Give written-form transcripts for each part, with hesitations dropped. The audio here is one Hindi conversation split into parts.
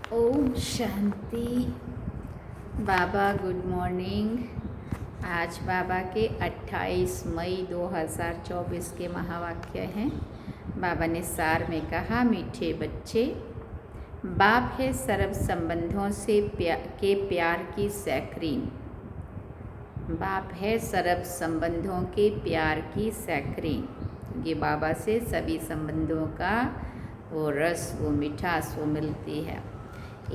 ओम शांति। बाबा गुड मॉर्निंग। आज बाबा के 28 मई 2024 के महावाक्य हैं। बाबा ने सार में कहा, मीठे बच्चे, बाप है सर्व संबंधों से प्यार की सैकरीन। बाप है सर्व संबंधों के प्यार की सैकरीन। ये बाबा से सभी संबंधों का वो रस, वो मिठास वो मिलती है।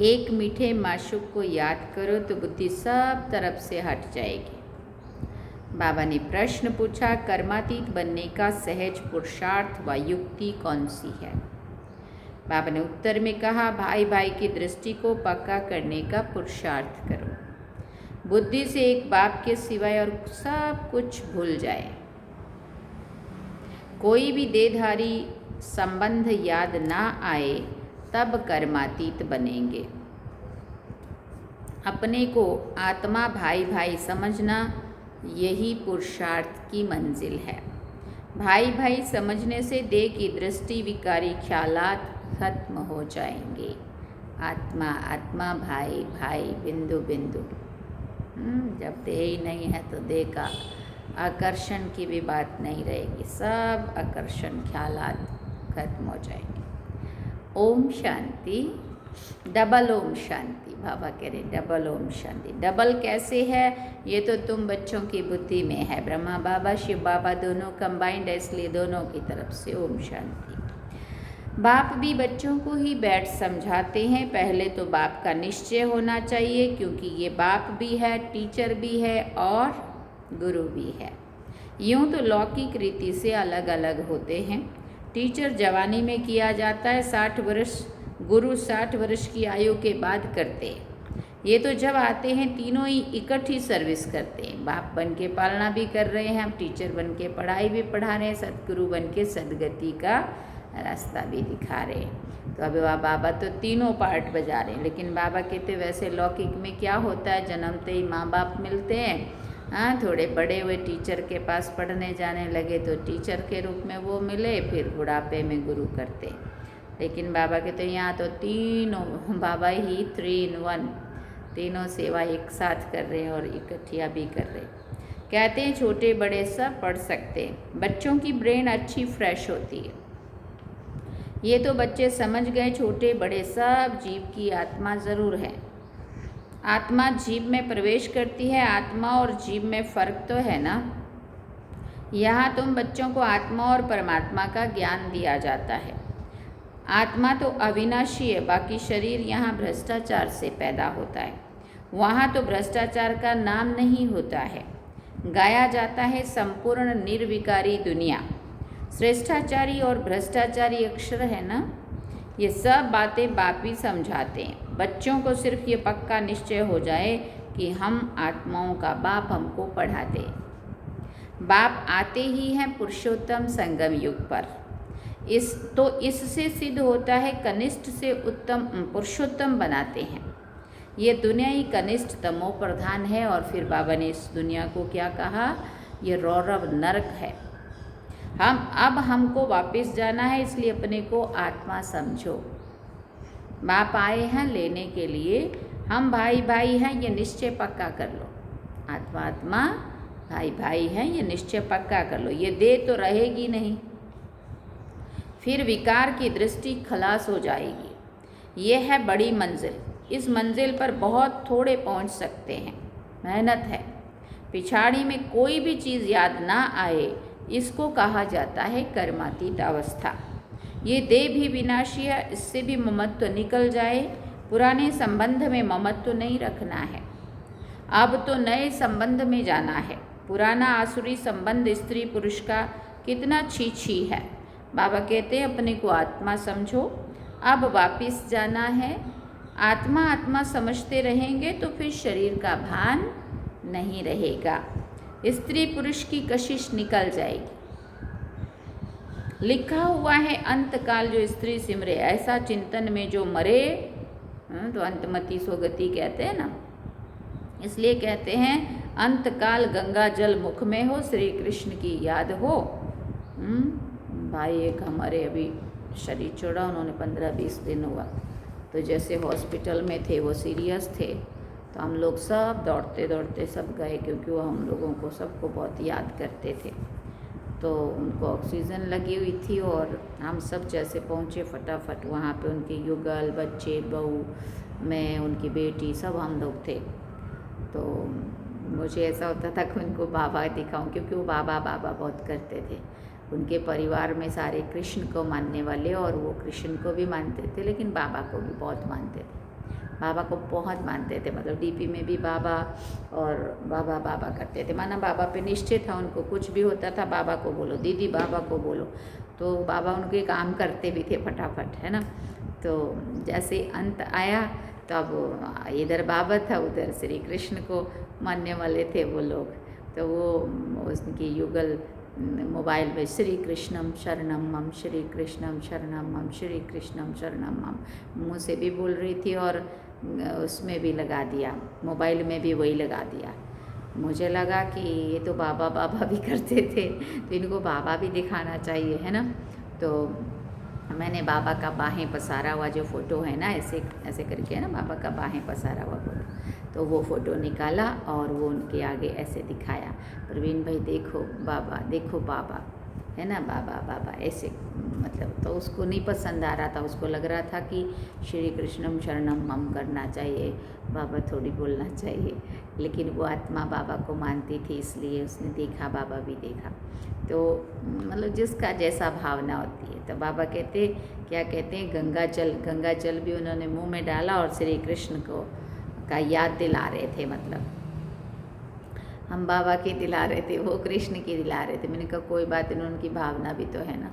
एक मीठे माशूक को याद करो तो बुद्धि सब तरफ से हट जाएगी। बाबा ने प्रश्न पूछा, कर्मातीत बनने का सहज पुरुषार्थ व युक्ति कौन सी है? बाबा ने उत्तर में कहा, भाई भाई की दृष्टि को पक्का करने का पुरुषार्थ करो। बुद्धि से एक बाप के सिवाय और सब कुछ भूल जाए। कोई भी देहधारी संबंध याद ना आए तब कर्मातीत बनेंगे। अपने को आत्मा भाई भाई समझना, यही पुरुषार्थ की मंजिल है। भाई भाई समझने से देह की दृष्टि, विकारी ख्यालात खत्म हो जाएंगे। आत्मा आत्मा, भाई भाई, बिंदु बिंदु। जब देह ही नहीं है तो देह का आकर्षण की भी बात नहीं रहेगी। सब आकर्षण ख्यालात खत्म हो जाएंगे। ओम शांति। डबल ओम शांति। बाबा कह रहे डबल ओम शांति। डबल कैसे है? ये तो तुम बच्चों की बुद्धि में है। ब्रह्मा बाबा, शिव बाबा दोनों कंबाइंड है, इसलिए दोनों की तरफ से ओम शांति। बाप भी बच्चों को ही बैठ समझाते हैं। पहले तो बाप का निश्चय होना चाहिए, क्योंकि ये बाप भी है, टीचर भी है और गुरु भी है। यूँ तो लौकिक रीति से अलग अलग होते हैं। टीचर जवानी में किया जाता है, 60 वर्ष, गुरु 60 वर्ष की आयु के बाद करते हैं। ये तो जब आते हैं तीनों ही इकट्ठी सर्विस करते हैं। बाप बन के पालना भी कर रहे हैं, हम टीचर बन के पढ़ाई भी पढ़ा रहे हैं, सदगुरु बन के सदगति का रास्ता भी दिखा रहे हैं। तो अब बाबा तो तीनों पार्ट बजा रहे हैं। लेकिन बाबा कहते वैसे लौकिक में क्या होता है, जन्मते ही माँ बाप मिलते हैं। हाँ, थोड़े बड़े हुए टीचर के पास पढ़ने जाने लगे तो टीचर के रूप में वो मिले, फिर बुढ़ापे में गुरु करते। लेकिन बाबा के तो यहाँ तो तीनों बाबा ही 3 in 1, तीनों सेवा एक साथ कर रहे हैं और इकट्ठिया भी कर रहे हैं। कहते हैं छोटे बड़े सब पढ़ सकते हैं। बच्चों की ब्रेन अच्छी फ्रेश होती है। ये तो बच्चे समझ गए, छोटे बड़े सब जीव की आत्मा ज़रूर है। आत्मा जीव में प्रवेश करती है। आत्मा और जीव में फ़र्क तो है ना। यहाँ तुम बच्चों को आत्मा और परमात्मा का ज्ञान दिया जाता है। आत्मा तो अविनाशी है, बाकी शरीर यहाँ भ्रष्टाचार से पैदा होता है। वहाँ तो भ्रष्टाचार का नाम नहीं होता है। गाया जाता है संपूर्ण निर्विकारी दुनिया। श्रेष्ठाचारी और भ्रष्टाचारी अक्षर है ना। ये सब बातें बाप ही समझाते हैं। बच्चों को सिर्फ ये पक्का निश्चय हो जाए कि हम आत्माओं का बाप हमको पढ़ाते। बाप आते ही हैं पुरुषोत्तम संगम युग पर। इससे सिद्ध होता है कनिष्ठ से उत्तम पुरुषोत्तम बनाते हैं। ये दुनिया ही कनिष्ठ तमो प्रधान है। और फिर बाबा ने इस दुनिया को क्या कहा? ये रौरव नरक है। हमको वापस जाना है, इसलिए अपने को आत्मा समझो। बाप आए हैं लेने के लिए, हम भाई भाई हैं, ये निश्चय पक्का कर लो। आत्मा आत्मा, भाई भाई हैं, ये निश्चय पक्का कर लो। ये देह तो रहेगी नहीं, फिर विकार की दृष्टि खलास हो जाएगी। ये है बड़ी मंजिल। इस मंजिल पर बहुत थोड़े पहुंच सकते हैं। मेहनत है। पिछाड़ी में कोई भी चीज़ याद ना आए, इसको कहा जाता है कर्मातीत अवस्था। ये देह भी विनाशी है, इससे भी ममत्व निकल जाए। पुराने संबंध में ममत्व नहीं रखना है। अब तो नए संबंध में जाना है। पुराना आसुरी संबंध स्त्री पुरुष का कितना छी है। बाबा कहते हैं अपने को आत्मा समझो। अब वापिस जाना है। आत्मा आत्मा समझते रहेंगे तो फिर शरीर का भान नहीं रहेगा। स्त्री पुरुष की कशिश निकल जाएगी। लिखा हुआ है अंतकाल जो स्त्री सिमरे, ऐसा चिंतन में जो मरे, तो अंतमति सोगति कहते हैं ना। इसलिए कहते हैं अंतकाल गंगा जल मुख में हो, श्री कृष्ण की याद हो। भाई एक हमारे अभी शरीर छोड़ा, उन्होंने 15-20 दिन हुआ। तो जैसे हॉस्पिटल में थे, वो सीरियस थे, तो हम लोग सब दौड़ते दौड़ते सब गए, क्योंकि वो हम लोगों को सबको बहुत याद करते थे। तो उनको ऑक्सीजन लगी हुई थी और हम सब जैसे पहुँचे फटाफट वहाँ पे, उनके युगल, बच्चे, बहू, मैं, उनकी बेटी, सब हम लोग थे। तो मुझे ऐसा होता था कि उनको बाबा दिखाऊं, क्योंकि वो बाबा बाबा बहुत करते थे। उनके परिवार में सारे कृष्ण को मानने वाले, और वो कृष्ण को भी मानते थे, लेकिन बाबा को भी बहुत मानते थे। बाबा को बहुत मानते थे, मतलब डीपी में भी बाबा, और बाबा बाबा करते थे, माना बाबा पे निश्चय था उनको। कुछ भी होता था, बाबा को बोलो, दीदी बाबा को बोलो, तो बाबा उनके काम करते भी थे फटाफट, है ना। तो जैसे अंत आया, तब इधर बाबा था, उधर श्री कृष्ण को मानने वाले थे वो लोग। तो वो उसकी युगल मोबाइल में श्री कृष्णम शरणम मम, श्री कृष्णम शरणम मम, श्री कृष्णम शरणम मम मुँह से भी बोल रही थी, और उसमें भी लगा दिया, मोबाइल में भी वही लगा दिया। मुझे लगा कि ये तो बाबा बाबा भी करते थे, तो इनको बाबा भी दिखाना चाहिए, है ना। तो मैंने बाबा का बाहें पसारा हुआ जो फ़ोटो है ना, ऐसे ऐसे करके, है ना, बाबा का बाहें पसारा हुआ फ़ोटो, तो वो फ़ोटो निकाला और वो उनके आगे ऐसे दिखाया, प्रवीण भाई देखो बाबा, देखो बाबा, है ना, बाबा बाबा ऐसे, मतलब। तो उसको नहीं पसंद आ रहा था, उसको लग रहा था कि श्री कृष्णम शरणम मम करना चाहिए, बाबा थोड़ी बोलना चाहिए। लेकिन वो आत्मा बाबा को मानती थी, इसलिए उसने देखा, बाबा भी देखा। तो मतलब जिसका जैसा भावना होती है। तो बाबा कहते, क्या कहते हैं, गंगा जल भी उन्होंने मुंह में डाला और श्री कृष्ण को का याद दिला रहे थे। मतलब हम बाबा की दिला रहे थे, वो कृष्ण की दिला रहे थे। मैंने कहा कोई बात नहीं, उनकी भावना भी तो है ना।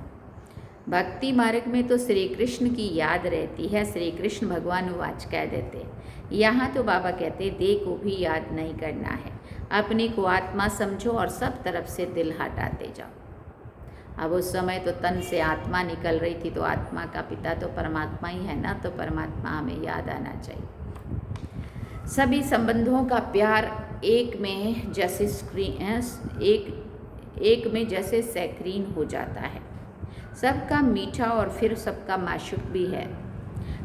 भक्ति मार्ग में तो श्री कृष्ण की याद रहती है। श्री कृष्ण भगवान वाच कह देते, यहाँ तो बाबा कहते देह को भी याद नहीं करना है, अपने को आत्मा समझो और सब तरफ से दिल हटाते जाओ। अब उस समय तो तन से आत्मा निकल रही थी, तो आत्मा का पिता तो परमात्मा ही है ना, तो परमात्मा हमें याद आना चाहिए। सभी संबंधों का प्यार एक में जैसे एक में जैसे सैक्रीन हो जाता है। सबका मीठा और फिर सबका माशूक भी है।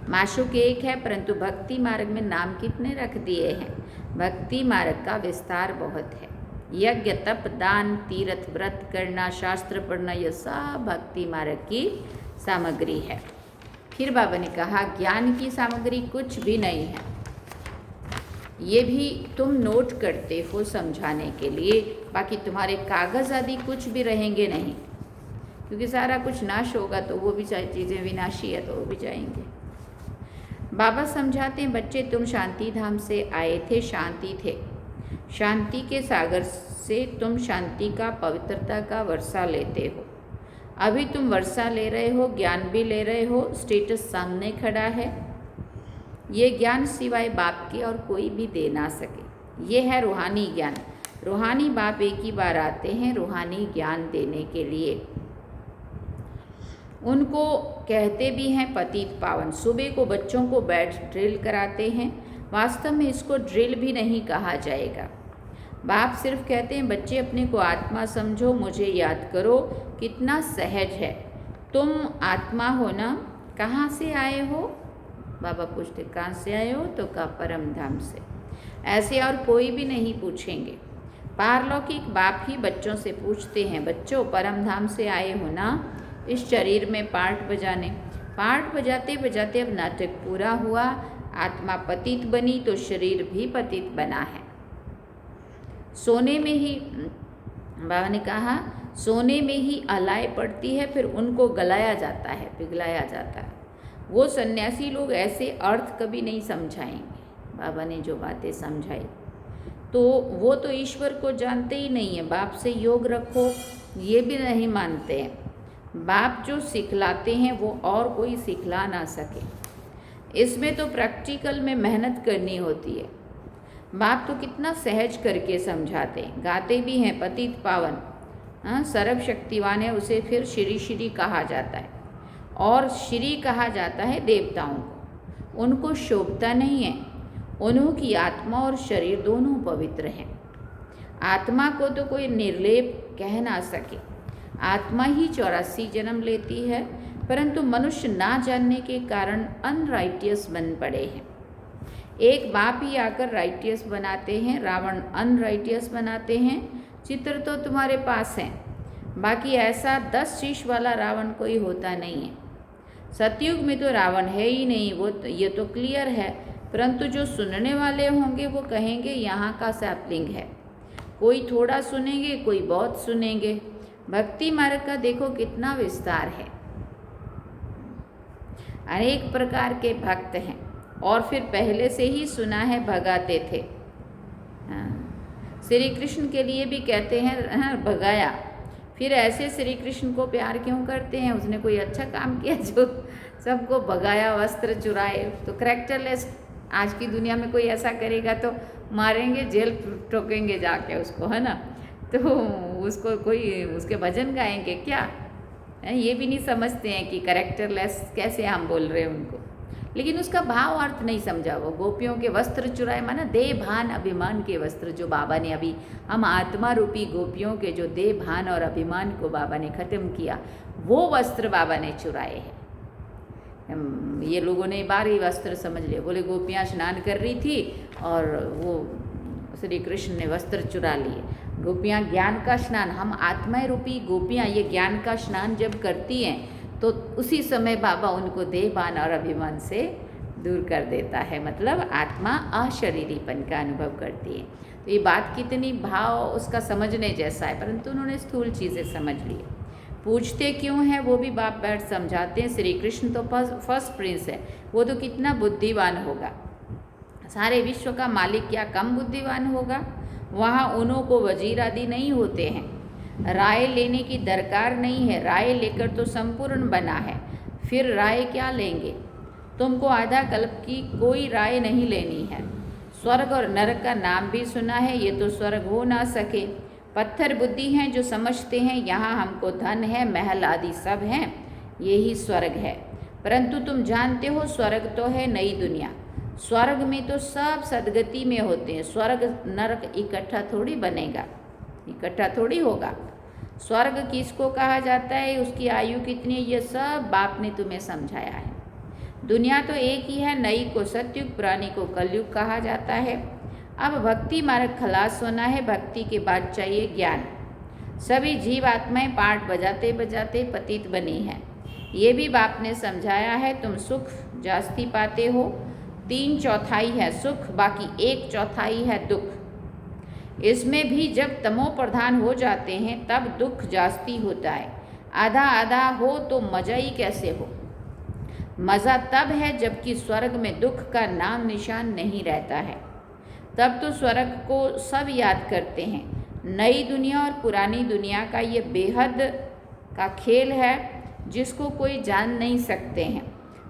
माशूक एक है, परंतु भक्ति मार्ग में नाम कितने रख दिए हैं। भक्ति मार्ग का विस्तार बहुत है। यज्ञ, तप, दान, तीर्थ, व्रत करना, शास्त्र पढ़ना, यह सब भक्ति मार्ग की सामग्री है। फिर बाबा ने कहा ज्ञान की सामग्री कुछ भी नहीं है, ये भी तुम नोट करते हो समझाने के लिए, बाकी तुम्हारे कागज आदि कुछ भी रहेंगे नहीं, क्योंकि सारा कुछ नाश होगा, तो वो भी चीज़ें विनाशी है, तो वो भी जाएंगे। बाबा समझाते हैं, बच्चे तुम शांति धाम से आए थे, शांति थे, शांति के सागर से तुम शांति का, पवित्रता का वर्षा लेते हो। अभी तुम वर्षा ले रहे हो, ज्ञान भी ले रहे हो, स्टेटस सामने खड़ा है। ये ज्ञान सिवाय बाप के और कोई भी दे ना सके। ये है रूहानी ज्ञान। रूहानी बाप एक ही बार आते हैं रूहानी ज्ञान देने के लिए। उनको कहते भी हैं पतित पावन। सुबह को बच्चों को बैठ ड्रिल कराते हैं, वास्तव में इसको ड्रिल भी नहीं कहा जाएगा। बाप सिर्फ कहते हैं बच्चे अपने को आत्मा समझो, मुझे याद करो। कितना सहज है। तुम आत्मा हो ना, कहाँ से आए हो? बाबा पूछते कहाँ से आए हो, तो कहा परम धाम से। ऐसे और कोई भी नहीं पूछेंगे। पारलौकिक बाप ही बच्चों से पूछते हैं, बच्चों परम धाम से आए हो ना, इस शरीर में पार्ट बजाने। पार्ट बजाते बजाते अब नाटक पूरा हुआ, आत्मा पतित बनी तो शरीर भी पतित बना है। सोने में ही, बाबा ने कहा सोने में ही अलाय पड़ती है, फिर उनको गलाया जाता है, पिघलाया जाता है। वो सन्यासी लोग ऐसे अर्थ कभी नहीं समझाएंगे। बाबा ने जो बातें समझाई, तो वो तो ईश्वर को जानते ही नहीं है। बाप से योग रखो, ये भी नहीं मानते हैं। बाप जो सिखलाते हैं वो और कोई सिखला ना सके। इसमें तो प्रैक्टिकल में मेहनत करनी होती है। बाप तो कितना सहज करके समझाते हैं, गाते भी हैं पतित पावन, हाँ सर्वशक्तिवान है, उसे फिर श्री श्री कहा जाता है। और श्री कहा जाता है देवताओं को, उनको शोभता नहीं है। उन्होंने आत्मा और शरीर दोनों पवित्र हैं। आत्मा को तो कोई निर्लेप कह ना सके। आत्मा ही 84 जन्म लेती है, परंतु मनुष्य ना जानने के कारण अनराइटियस बन पड़े हैं। एक बाप ही आकर राइटियस बनाते हैं, रावण अनराइटियस बनाते हैं। चित्र तो तुम्हारे पास हैं, बाकी ऐसा 10 शीश वाला रावण कोई होता नहीं है। सतयुग में तो रावण है ही नहीं, वो तो ये तो क्लियर है। परंतु जो सुनने वाले होंगे वो कहेंगे यहाँ का सैपलिंग है। कोई थोड़ा सुनेंगे, कोई बहुत सुनेंगे। भक्ति मार्ग का देखो कितना विस्तार है। अनेक प्रकार के भक्त हैं और फिर पहले से ही सुना है भगाते थे। श्री कृष्ण के लिए भी कहते हैं भगाया। फिर ऐसे श्री कृष्ण को प्यार क्यों करते हैं? उसने कोई अच्छा काम किया जो सबको भगाया, वस्त्र चुराए? तो कैरेक्टरलेस। आज की दुनिया में कोई ऐसा करेगा तो मारेंगे, जेल ठोकेंगे जाके उसको, है ना। तो उसको कोई उसके भजन गाएंगे क्या? ये भी नहीं समझते हैं कि कैरेक्टरलेस कैसे हम बोल रहे हैं उनको। लेकिन उसका भाव अर्थ नहीं समझा। वो गोपियों के वस्त्र चुराए, माना देह भान अभिमान के वस्त्र जो बाबा ने अभी हम आत्मा रूपी गोपियों के जो देह भान और अभिमान को बाबा ने ख़त्म किया, वो वस्त्र बाबा ने चुराए हैं। ये लोगों ने बाहरी वस्त्र समझ लिए। बोले गोपियाँ स्नान कर रही थी और वो श्री कृष्ण ने वस्त्र चुरा लिए। गोपियाँ ज्ञान का स्नान, हम आत्मा रूपी गोपियाँ ये ज्ञान का स्नान जब करती हैं तो उसी समय बाबा उनको देहभान और अभिमान से दूर कर देता है। मतलब आत्मा अशरीरीपन का अनुभव करती है। तो ये बात कितनी भाव उसका समझने जैसा है, परंतु उन्होंने स्थूल चीज़ें समझ ली। पूछते क्यों हैं वो भी बाप बैठ समझाते हैं। श्री कृष्ण तो फर्स्ट प्रिंस है, वो तो कितना बुद्धिमान होगा। सारे विश्व का मालिक क्या कम बुद्धिमान होगा? वहाँ उन्हों को वजीर आदि नहीं होते हैं। राय लेने की दरकार नहीं है, राय लेकर तो संपूर्ण बना है। फिर राय क्या लेंगे? तुमको आधा कल्प की कोई राय नहीं लेनी है। स्वर्ग और नरक का नाम भी सुना है, ये तो स्वर्ग हो ना सके। पत्थर बुद्धि हैं जो समझते हैं यहाँ हमको धन है, महल आदि सब हैं, यही स्वर्ग है। परंतु तुम जानते हो स्वर्ग तो है नई दुनिया। स्वर्ग में तो सब सदगति में होते हैं। स्वर्ग नरक इकट्ठा थोड़ी बनेगा, इकट्ठा थोड़ी होगा। स्वर्ग किसको कहा जाता है, उसकी आयु कितनी है, ये सब बाप ने तुम्हें समझाया है। दुनिया तो एक ही है, नई को सतयुग, पुरानी को कलयुग कहा जाता है। अब भक्ति मार्ग खलास होना है, भक्ति के बाद चाहिए ज्ञान। सभी जीव आत्माएं पाठ बजाते बजाते पतित बनी हैं। ये भी बाप ने समझाया है। तुम सुख जास्ती पाते हो, 3/4 है सुख, बाकी 1/4 है दुख। इसमें भी जब तमो प्रधान हो जाते हैं तब दुख जास्ती होता है। आधा आधा हो तो मजा ही कैसे हो? मज़ा तब है जबकि स्वर्ग में दुख का नाम निशान नहीं रहता है। तब तो स्वर्ग को सब याद करते हैं। नई दुनिया और पुरानी दुनिया का ये बेहद का खेल है जिसको कोई जान नहीं सकते हैं।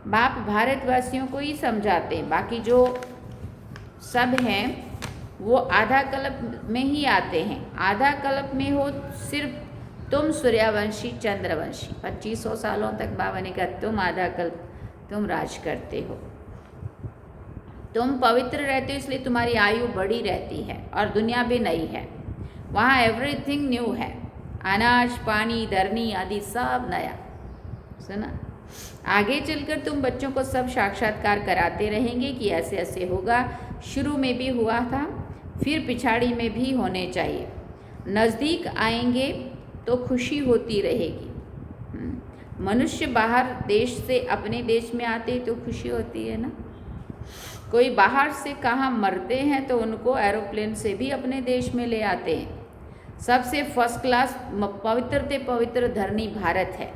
बाप भारतवासियों को ही समझाते हैं, बाकी जो सब हैं वो आधा कल्प में ही आते हैं। आधा कल्प में हो सिर्फ तुम सूर्यवंशी चंद्रवंशी। 2500 सालों तक बाबा ने कहा तुम आधा कल्प तुम राज करते हो। तुम पवित्र रहते हो इसलिए तुम्हारी आयु बड़ी रहती है और दुनिया भी नई है। वहाँ एवरीथिंग न्यू है, अनाज पानी धरनी आदि सब नया। सुना? आगे चलकर तुम बच्चों को सब साक्षात्कार कराते रहेंगे कि ऐसे ऐसे होगा। शुरू में भी हुआ था, फिर पिछाड़ी में भी होने चाहिए। नज़दीक आएंगे तो खुशी होती रहेगी। मनुष्य बाहर देश से अपने देश में आते तो खुशी होती है ना। कोई बाहर से कहाँ मरते हैं तो उनको एरोप्लेन से भी अपने देश में ले आते हैं। सबसे फर्स्ट क्लास पवित्र से पवित्र धरनी भारत है।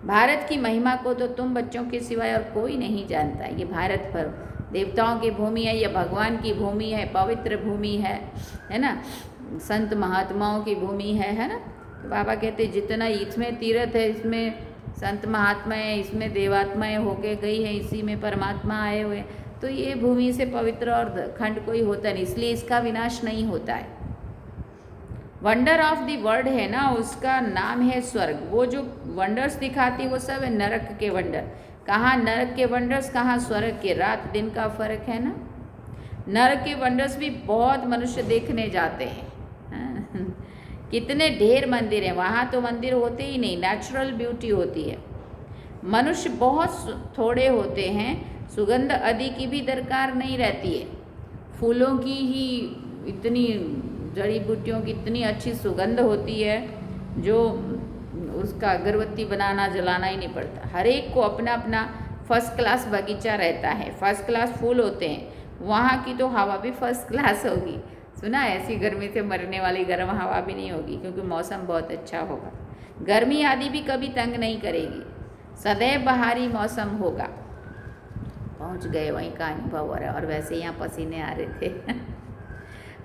भारत की महिमा को तो तुम बच्चों के सिवाय और कोई नहीं जानता। ये भारत पर देवताओं की भूमि है, यह भगवान की भूमि है, पवित्र भूमि है ना, संत महात्माओं की भूमि है ना। तो बाबा कहते जितना इसमें तीर्थ है, इसमें संत महात्माएँ, इसमें देवात्माएँ होके गई हैं, इसी में परमात्मा आए हुए। तो ये भूमि से पवित्र और खंड कोई होता नहीं, इसलिए इसका विनाश नहीं होता है। वंडर ऑफ द वर्ल्ड है ना, उसका नाम है स्वर्ग। वो जो वंडर्स दिखाती वो सब है नरक के वंडर। कहाँ नरक के वंडर्स, कहाँ स्वर्ग के। रात दिन का फर्क है ना। नरक के वंडर्स भी बहुत मनुष्य देखने जाते हैं। कितने ढेर मंदिर हैं वहाँ, तो मंदिर होते ही नहीं, नेचुरल ब्यूटी होती है। मनुष्य बहुत थोड़े होते हैं, सुगंध आदि की भी दरकार नहीं रहती है। फूलों की ही इतनी, जड़ी बूटियों की इतनी अच्छी सुगंध होती है जो उसका अगरबत्ती बनाना जलाना ही नहीं पड़ता। हर एक को अपना अपना फर्स्ट क्लास बगीचा रहता है, फर्स्ट क्लास फूल होते हैं, वहाँ की तो हवा भी फर्स्ट क्लास होगी। सुना, ऐसी गर्मी से मरने वाली गर्म हवा भी नहीं होगी, क्योंकि मौसम बहुत अच्छा होगा। गर्मी आदि भी कभी तंग नहीं करेगी, सदैव बहारी मौसम होगा। पहुँच गए वहीं का अनुभव हो रहा है, और वैसे यहाँ पसीने आ रहे थे।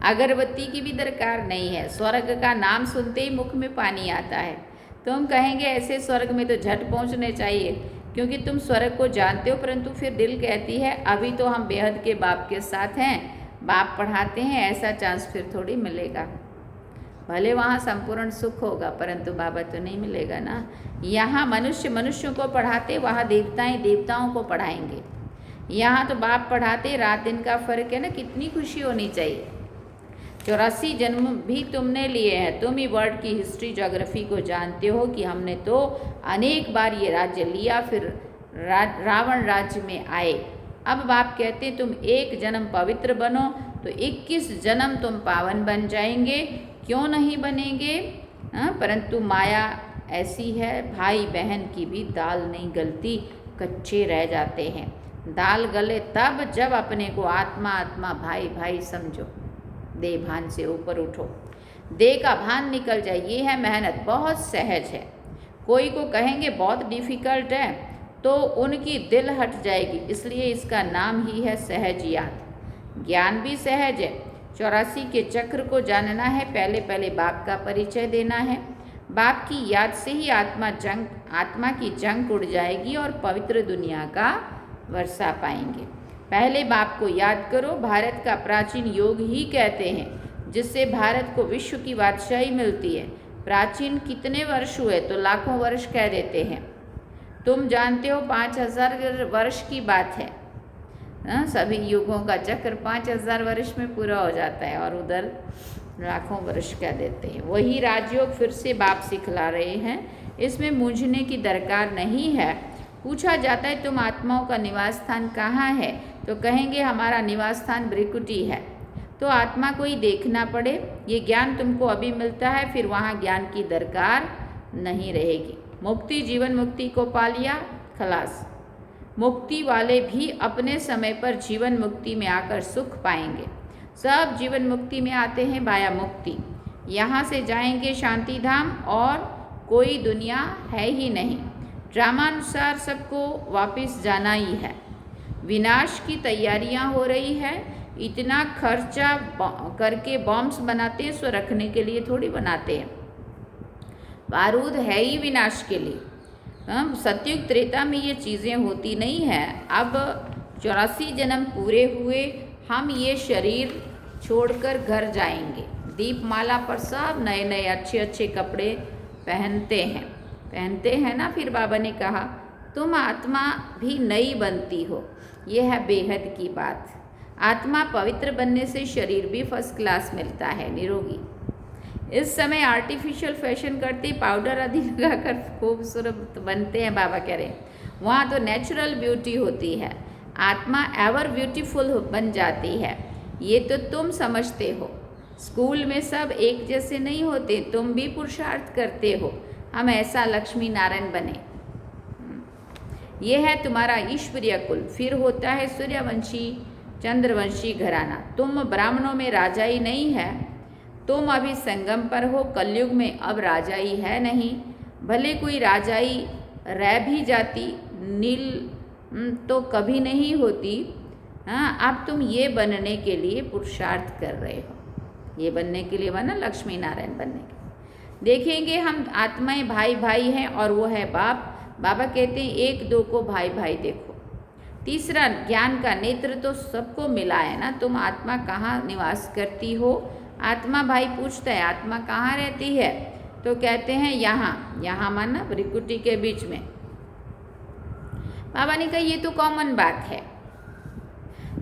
अगरबत्ती की भी दरकार नहीं है। स्वर्ग का नाम सुनते ही मुख में पानी आता है। तुम कहेंगे ऐसे स्वर्ग में तो झट पहुँचने चाहिए, क्योंकि तुम स्वर्ग को जानते हो, परंतु फिर दिल कहती है अभी तो हम बेहद के बाप के साथ हैं, बाप पढ़ाते हैं, ऐसा चांस फिर थोड़ी मिलेगा। भले वहाँ संपूर्ण सुख होगा, परंतु बाबा तो नहीं मिलेगा ना। यहाँ मनुष्य मनुष्यों को पढ़ाते, वहाँ देवताएं देवताओं को पढ़ाएंगे। यहाँ तो बाप पढ़ाते, रात दिन का फर्क है ना। कितनी खुशी होनी चाहिए। 84 जन्म भी तुमने लिए हैं। तुम ही वर्ल्ड की हिस्ट्री ज्योग्राफी को जानते हो कि हमने तो अनेक बार ये राज्य लिया, फिर रावण राज्य में आए। अब बाप कहते तुम एक जन्म पवित्र बनो तो 21 जन्म तुम पावन बन जाएंगे। क्यों नहीं बनेंगे? परंतु माया ऐसी है, भाई बहन की भी दाल नहीं गलती, कच्चे रह जाते हैं। दाल गले तब जब अपने को आत्मा आत्मा भाई भाई समझो। देह भान से ऊपर उठो, देह का भान निकल जाए। ये है मेहनत, बहुत सहज है। कोई को कहेंगे बहुत डिफ़िकल्ट है तो उनकी दिल हट जाएगी, इसलिए इसका नाम ही है सहज याद। ज्ञान भी सहज है। 84 के चक्र को जानना है, पहले पहले बाप का परिचय देना है। बाप की याद से ही आत्मा की जंग उड़ जाएगी और पवित्र दुनिया का वर्षा पाएंगे। पहले बाप को याद करो। भारत का प्राचीन योग ही कहते हैं, जिससे भारत को विश्व की बादशाही मिलती है। प्राचीन कितने वर्ष हुए तो लाखों वर्ष कह देते हैं। तुम जानते हो 5000 वर्ष की बात है। सभी युगों का चक्र 5000 वर्ष में पूरा हो जाता है, और उधर लाखों वर्ष कह देते हैं। वही राजयोग फिर से बाप सिखला रहे हैं। इसमें मूंझने की दरकार नहीं है। पूछा जाता है तुम आत्माओं का निवास स्थान कहाँ है, तो कहेंगे हमारा निवास स्थान ब्रिकुटी है। तो आत्मा को ही देखना पड़े। ये ज्ञान तुमको अभी मिलता है, फिर वहाँ ज्ञान की दरकार नहीं रहेगी। मुक्ति जीवन मुक्ति को पा लिया, खलास। मुक्ति वाले भी अपने समय पर जीवन मुक्ति में आकर सुख पाएंगे। सब जीवन मुक्ति में आते हैं बाया मुक्ति। यहाँ से जाएंगे शांति धाम, और कोई दुनिया है ही नहीं। ड्रामानुसार सबको वापस जाना ही है। विनाश की तैयारियां हो रही है। इतना खर्चा करके बॉम्ब्स बनाते हैं, सो रखने के लिए थोड़ी बनाते हैं। बारूद है ही विनाश के लिए। सतयुग त्रेता में ये चीज़ें होती नहीं हैं। अब 84 जन्म पूरे हुए, हम ये शरीर छोड़कर घर जाएंगे। दीपमाला पर सब नए नए अच्छे अच्छे कपड़े पहनते हैं ना। फिर बाबा ने कहा तुम आत्मा भी नई बनती हो। ये है बेहद की बात। आत्मा पवित्र बनने से शरीर भी फर्स्ट क्लास मिलता है, निरोगी। इस समय आर्टिफिशियल फैशन करते, पाउडर आदि लगाकर खूबसूरत बनते हैं, बाबा कह रहे हैं। वहाँ तो नेचुरल ब्यूटी होती है। आत्मा एवर ब्यूटीफुल बन जाती है। ये तो तुम समझते हो। स्कूल में सब एक जैसे नहीं होते, तुम भी पुरुषार्थ करते हो हम ऐसा लक्ष्मी नारायण बने। ये है तुम्हारा ईश्वरीय कुल। फिर होता है सूर्यवंशी चंद्रवंशी घराना। तुम ब्राह्मणों में राजाई नहीं है। तुम अभी संगम पर हो। कलयुग में अब राजाई है नहीं। भले कोई राजाई रह भी जाती, नील तो कभी नहीं होती। अब तुम ये बनने के लिए पुरुषार्थ कर रहे हो। ये बनने के लिए बना, लक्ष्मी नारायण बनने के। देखेंगे हम आत्माएं भाई भाई हैं, और वो है बाप। बाबा कहते हैं एक दो को भाई भाई देखो। तीसरा, ज्ञान का नेत्र तो सबको मिला है ना। तुम आत्मा कहाँ निवास करती हो? आत्मा भाई पूछता है आत्मा कहाँ रहती है, तो कहते हैं यहाँ माना ब्रिकुटी के बीच में। बाबा ने कहा ये तो कॉमन बात है।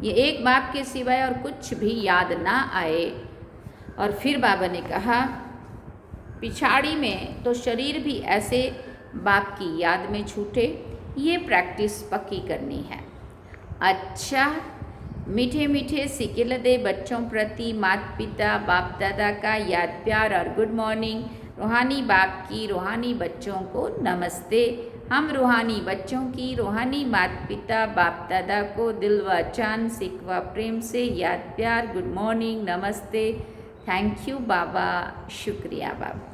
ये एक बाप के सिवाय और कुछ भी याद ना आए। और फिर बाबा ने कहा पिछाड़ी में तो शरीर भी ऐसे बाप की याद में छूटे। ये प्रैक्टिस पक्की करनी है। अच्छा, मीठे मीठे सिकिलदे बच्चों प्रति माता पिता बाप दादा का याद प्यार और गुड मॉर्निंग। रूहानी बाप की रूहानी बच्चों को नमस्ते। हम रूहानी बच्चों की रूहानी माता पिता बाप दादा को दिल व जान सिक व प्रेम से याद प्यार गुड मॉर्निंग नमस्ते। थैंक यू बाबा, शुक्रिया बाबा।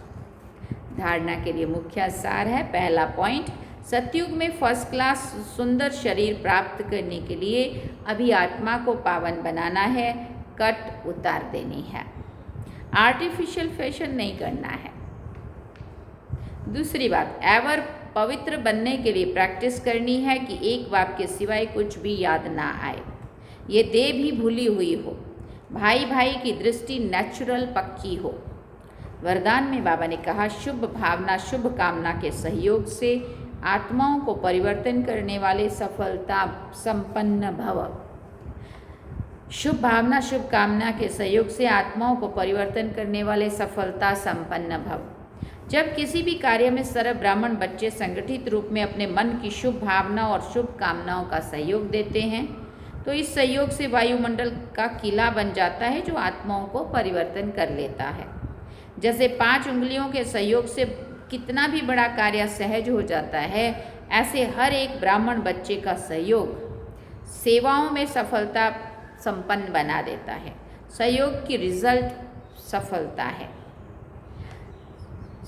धारणा के लिए मुख्य सार है। पहला पॉइंट, सतयुग में फर्स्ट क्लास सुंदर शरीर प्राप्त करने के लिए अभी आत्मा को पावन बनाना है, कट उतार देनी है, आर्टिफिशियल फैशन नहीं करना है। दूसरी बात, एवर पवित्र बनने के लिए प्रैक्टिस करनी है कि एक बाप के सिवाय कुछ भी याद ना आए, ये देह भी भूली हुई हो, भाई भाई की दृष्टि नेचुरल पक्की हो। वरदान में बाबा ने कहा, शुभ भावना शुभ कामना के सहयोग से आत्माओं को परिवर्तन करने वाले सफलता संपन्न भव। शुभ भावना शुभ कामना के सहयोग से आत्माओं को परिवर्तन करने वाले सफलता संपन्न भव। जब किसी भी कार्य में सर्व ब्राह्मण बच्चे संगठित रूप में अपने मन की शुभ भावना और शुभ कामनाओं का सहयोग देते हैं तो इस सहयोग से वायुमंडल का किला बन जाता है जो आत्माओं को परिवर्तन कर लेता है। जैसे 5 उंगलियों के सहयोग से कितना भी बड़ा कार्य सहज हो जाता है, ऐसे हर एक ब्राह्मण बच्चे का सहयोग सेवाओं में सफलता संपन्न बना देता है। सहयोग की रिजल्ट सफलता है।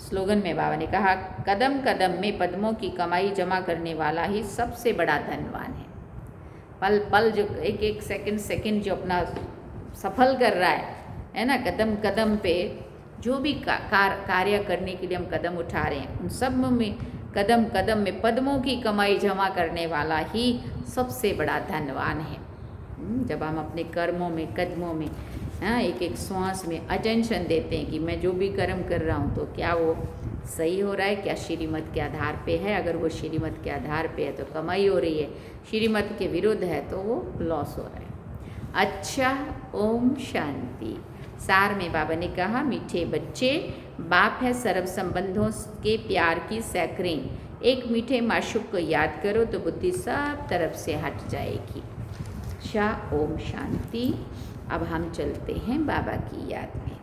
स्लोगन में बाबा ने कहा, कदम कदम में पद्मों की कमाई जमा करने वाला ही सबसे बड़ा धनवान है। पल पल जो एक एक सेकंड जो अपना सफल कर रहा है ना, कदम कदम पे जो भी कार्य करने के लिए हम कदम उठा रहे हैं, उन सब में कदम कदम में पद्मों की कमाई जमा करने वाला ही सबसे बड़ा धनवान है। जब हम अपने कर्मों में कदमों में एक एक श्वास में अटेंशन देते हैं कि मैं जो भी कर्म कर रहा हूँ तो क्या वो सही हो रहा है, क्या श्रीमत के आधार पे है। अगर वो श्रीमत के आधार पे है तो कमाई हो रही है, श्रीमत के विरुद्ध है तो वो लॉस हो रहा है। अच्छा, ओम शांति। सार में बाबा ने कहा, मीठे बच्चे, बाप है सर्व संबंधों के प्यार की सैकरीन। एक मीठे माशूक को याद करो तो बुद्धि सब तरफ से हट जाएगी। शाह ओम शांति। अब हम चलते हैं बाबा की याद में।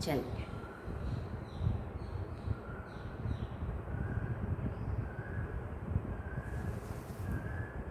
चल